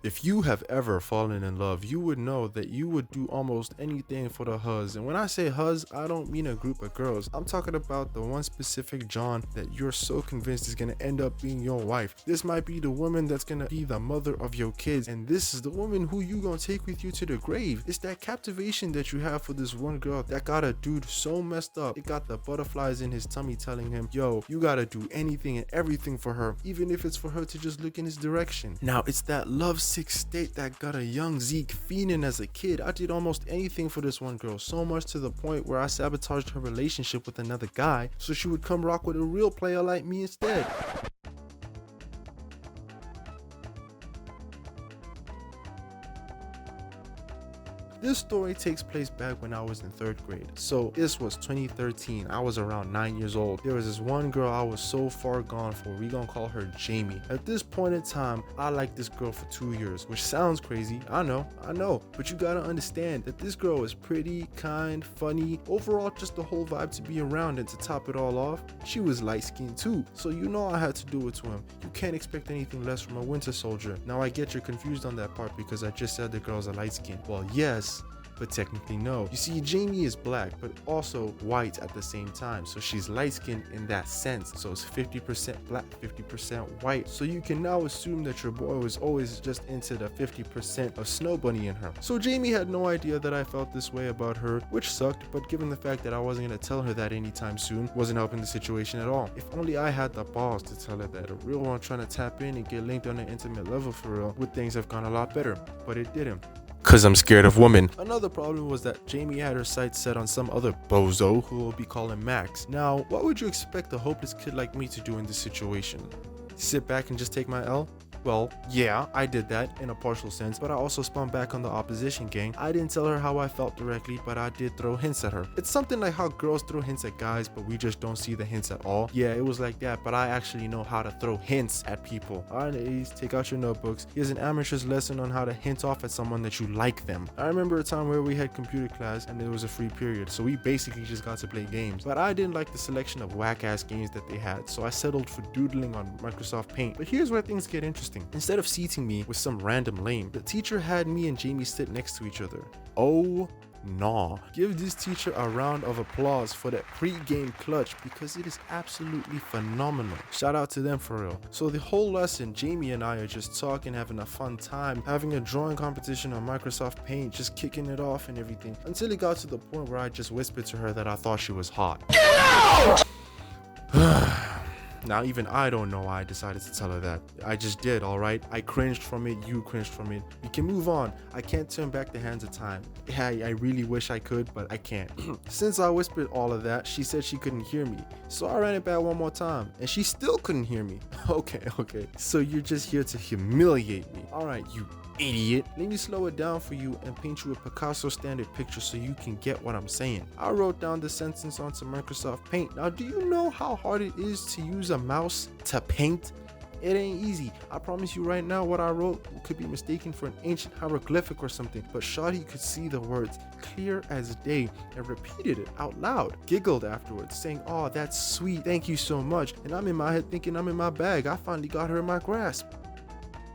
If you have ever fallen in love, you would know that you would do almost anything for the huzz. And when I say huzz, I don't mean a group of girls. I'm talking about the one specific John that you're so convinced is gonna end up being your wife. This might be the woman that's gonna be the mother of your kids. And this is the woman who you gonna take with you to the grave. It's that captivation that you have for this one girl that got a dude so messed up. It got the butterflies in his tummy telling him, yo, you gotta do anything and everything for her, even if it's for her to just look in his direction. Now, it's that lovesick state that got a young Zeke fiending as a kid. I did almost anything for this one girl, so much to the point where I sabotaged her relationship with another guy so she would come rock with a real player like me instead. This story takes place back when I was in 3rd grade. So this was 2013. I was around 9 years old. There was this one girl I was so far gone for. We gonna call her Jamie. At this point in time, I liked this girl for 2 years, which sounds crazy. I know. But you gotta understand that this girl was pretty, kind, funny. Overall, just the whole vibe to be around. And to top it all off, she was light skinned too. So you know I had to do it to him. You can't expect anything less from a winter soldier. Now I get you're confused on that part because I just said the girls are light skinned. Well, yes, but technically no. You see, Jamie is black, but also white at the same time. So she's light-skinned in that sense. So it's 50% black, 50% white. So you can now assume that your boy was always just into the 50% of Snow Bunny in her. So Jamie had no idea that I felt this way about her, which sucked, but given the fact that I wasn't gonna tell her that anytime soon, wasn't helping the situation at all. If only I had the balls to tell her that. A real one trying to tap in and get linked on an intimate level for real, would things have gone a lot better, but it didn't. Cause I'm scared of women. Another problem was that Jamie had her sights set on some other bozo who we'll be calling Max. Now, what would you expect a hopeless kid like me to do in this situation? Sit back and just take my L? Well, yeah, I did that in a partial sense, but I also spun back on the opposition gang. I didn't tell her how I felt directly, but I did throw hints at her. It's something like how girls throw hints at guys, but we just don't see the hints at all. Yeah, it was like that, but I actually know how to throw hints at people. Alright, ladies, take out your notebooks. Here's an amateur's lesson on how to hint off at someone that you like them. I remember a time where we had computer class and it was a free period, so we basically just got to play games. But I didn't like the selection of whack-ass games that they had, so I settled for doodling on Microsoft Paint. But here's where things get interesting. Instead of seating me with some random lame, the teacher had me and Jamie sit next to each other. Oh, nah. Give this teacher a round of applause for that pre-game clutch because it is absolutely phenomenal. Shout out to them for real. So the whole lesson, Jamie and I are just talking, having a fun time, having a drawing competition on Microsoft Paint, just kicking it off and everything, until it got to the point where I just whispered to her that I thought she was hot. Get out! Now, even I don't know why I decided to tell her that. I just did, alright? I cringed from it, you cringed from it. We can move on. I can't turn back the hands of time. I really wish I could, but I can't. Since I whispered all of that, she said she couldn't hear me. So I ran it back one more time, and she still couldn't hear me. Okay. So you're just here to humiliate me. Alright, you idiot. Let me slow it down for you and paint you a Picasso standard picture so you can get what I'm saying. I wrote down the sentence onto Microsoft Paint. Now, do you know how hard it is to use a mouse to paint? It ain't easy. I promise you right now, what I wrote could be mistaken for an ancient hieroglyphic or something, but Shawty could see the words clear as day and repeated it out loud. Giggled afterwards, saying, "Oh, that's sweet, thank you so much." And I'm in my head thinking I'm in my bag. I finally got her in my grasp.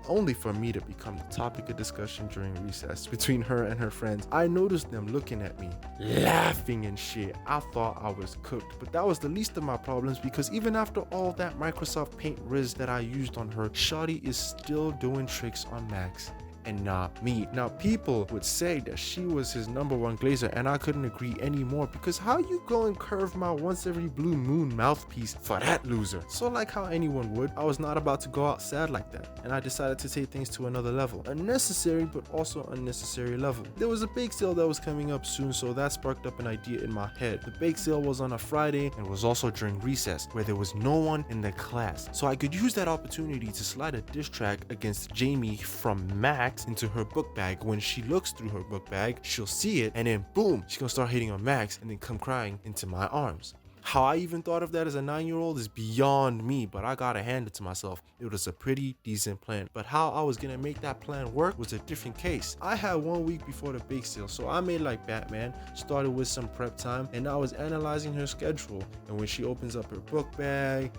Only for me to become the topic of discussion during recess between her and her friends. I noticed them looking at me, laughing and shit. I thought I was cooked, but that was the least of my problems because even after all that Microsoft Paint Rizz that I used on her, Shawty is still doing tricks on Max and not me. Now, people would say that she was his #1 glazer, and I couldn't agree anymore because how you go and curve my once every blue moon mouthpiece for that loser? So like how anyone would, I was not about to go out sad like that, and I decided to take things to another level. A necessary but also unnecessary level. There was a bake sale that was coming up soon, so that sparked up an idea in my head. The bake sale was on a Friday and was also during recess, where there was no one in the class. So I could use that opportunity to slide a diss track against Jamie from Max into her book bag. When she looks through her book bag, she'll see it, and then boom, she's gonna start hitting on Max and then come crying into my arms. How I even thought of that as a 9-year-old is beyond me, but I gotta hand it to myself. It was a pretty decent plan. But how I was gonna make that plan work was a different case. I had 1 week before the bake sale, so I made like Batman, started with some prep time, and I was analyzing her schedule. And when she opens up her book bag,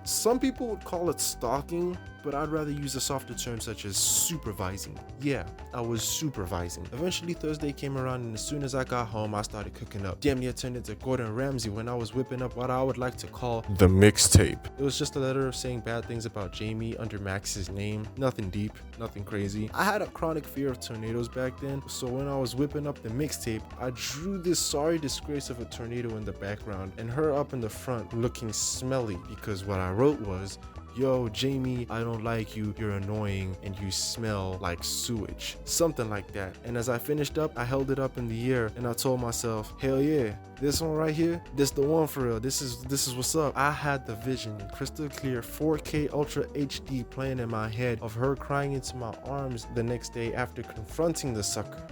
Some people would call it stalking, but I'd rather use a softer term such as supervising. Yeah, I was supervising. Eventually Thursday came around, and as soon as I got home, I started cooking up. Damn near turned into Gordon Ramsay when I was whipping up what I would like to call the mixtape. It was just a letter saying bad things about Jamie under Max's name. Nothing deep, nothing crazy. I had a chronic fear of tornadoes back then, so when I was whipping up the mixtape, I drew this sorry disgrace of a tornado in the background and her up in the front looking smelly, because what I wrote was, "Yo, Jamie, I don't like you, you're annoying, and you smell like sewage." Something like that. And as I finished up, I held it up in the air and I told myself, hell yeah, this one right here, this the one for real. This is what's up. I had the vision in crystal clear 4K Ultra HD playing in my head of her crying into my arms the next day after confronting the sucker.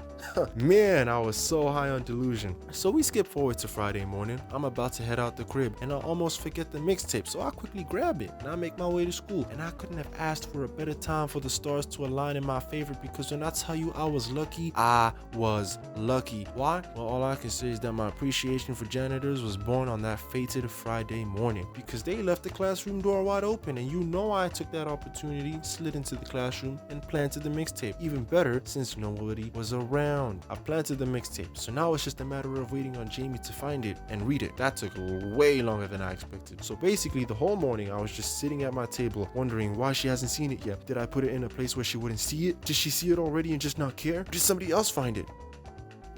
Man, I was so high on delusion. So we skip forward to Friday morning. I'm about to head out the crib and I almost forget the mixtape, so I quickly grab it and I make my way to school. And I couldn't have asked for a better time for the stars to align in my favor, because when I tell you I was lucky, I was lucky. Why? Well, all I can say is that my appreciation for janitors was born on that fated Friday morning, because they left the classroom door wide open, and you know I took that opportunity, slid into the classroom and planted the mixtape. Even better, since nobody was around, I planted the mixtape, so now it's just a matter of waiting on Jamie to find it and read it. That took way longer than I expected. So basically the whole morning I was just sitting at my table wondering why she hasn't seen it yet. Did I put it in a place where she wouldn't see it? Did she see it already and just not care? Did somebody else find it?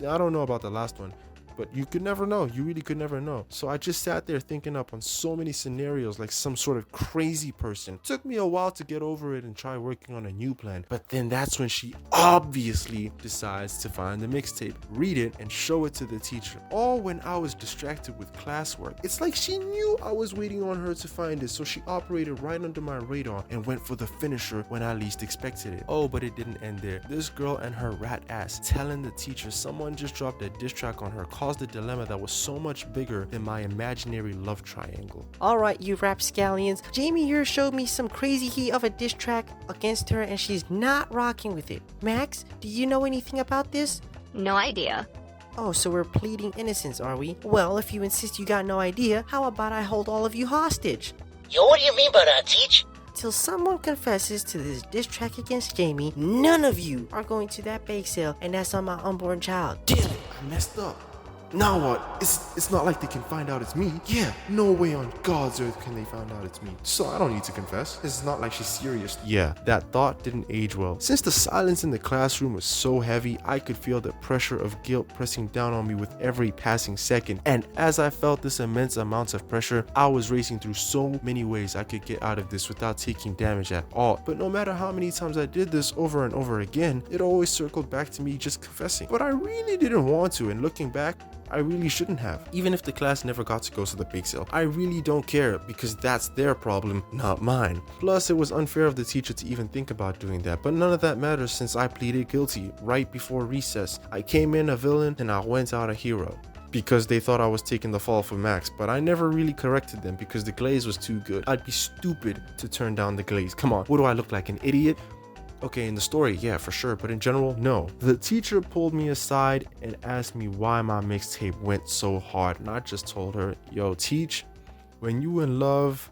I don't know about the last one, but you could never know. You really could never know. So I just sat there thinking up on so many scenarios like some sort of crazy person. Took me a while to get over it and try working on a new plan. But then that's when she obviously decides to find the mixtape, read it, and show it to the teacher. All when I was distracted with classwork. It's like she knew I was waiting on her to find it, so she operated right under my radar and went for the finisher when I least expected it. Oh, but it didn't end there. This girl and her rat ass telling the teacher someone just dropped a diss track on her caused a dilemma that was so much bigger than my imaginary love triangle. Alright, you rapscallions. Jamie here showed me some crazy heat of a diss track against her, and she's not rocking with it. Max, do you know anything about this? No idea. Oh, so we're pleading innocence, are we? Well, if you insist you got no idea, how about I hold all of you hostage? Yo, what do you mean by that, Teach? Till someone confesses to this diss track against Jamie, none of you are going to that bake sale, and that's on my unborn child. Damn it, I messed up. Now what? It's not like they can find out it's me. Yeah, no way on God's earth can they find out it's me. So I don't need to confess. It's not like she's serious. Yeah, that thought didn't age well. Since the silence in the classroom was so heavy, I could feel the pressure of guilt pressing down on me with every passing second. And as I felt this immense amount of pressure, I was racing through so many ways I could get out of this without taking damage at all. But no matter how many times I did this over and over again, it always circled back to me just confessing. But I really didn't want to, and looking back, I really shouldn't have. Even if the class never got to go to the bake sale, I really don't care, because that's their problem, not mine. Plus, it was unfair of the teacher to even think about doing that, but none of that matters since I pleaded guilty right before recess. I came in a villain and I went out a hero, because they thought I was taking the fall for Max, but I never really corrected them because the glaze was too good. I'd be stupid to turn down the glaze. Come on, what do I look like, an idiot? Okay, in the story, yeah, for sure, but in general, no. The teacher pulled me aside and asked me why my mixtape went so hard, and I just told her, yo, Teach, when you in love,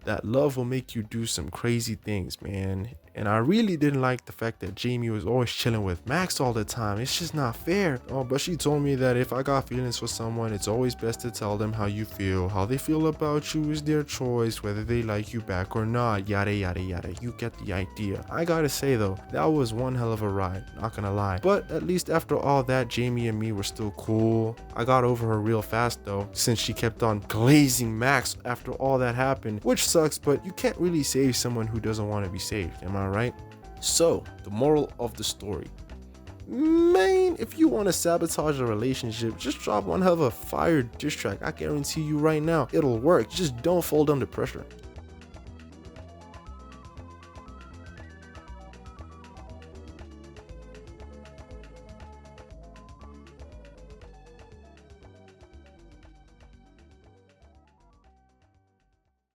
that love will make you do some crazy things, man. And I really didn't like the fact that Jamie was always chilling with Max all the time. It's just not fair. Oh, but she told me that if I got feelings for someone, it's always best to tell them how you feel. How they feel about you is their choice, whether they like you back or not. Yada, yada, yada. You get the idea. I gotta say though, that was one hell of a ride. Not gonna lie. But at least after all that, Jamie and me were still cool. I got over her real fast though, since she kept on glazing Max after all that happened. Which sucks, but you can't really save someone who doesn't want to be saved. Am I right? So, the moral of the story. Man, if you want to sabotage a relationship, just drop one hell of a fire diss track. I guarantee you right now, it'll work. Just don't fold under pressure.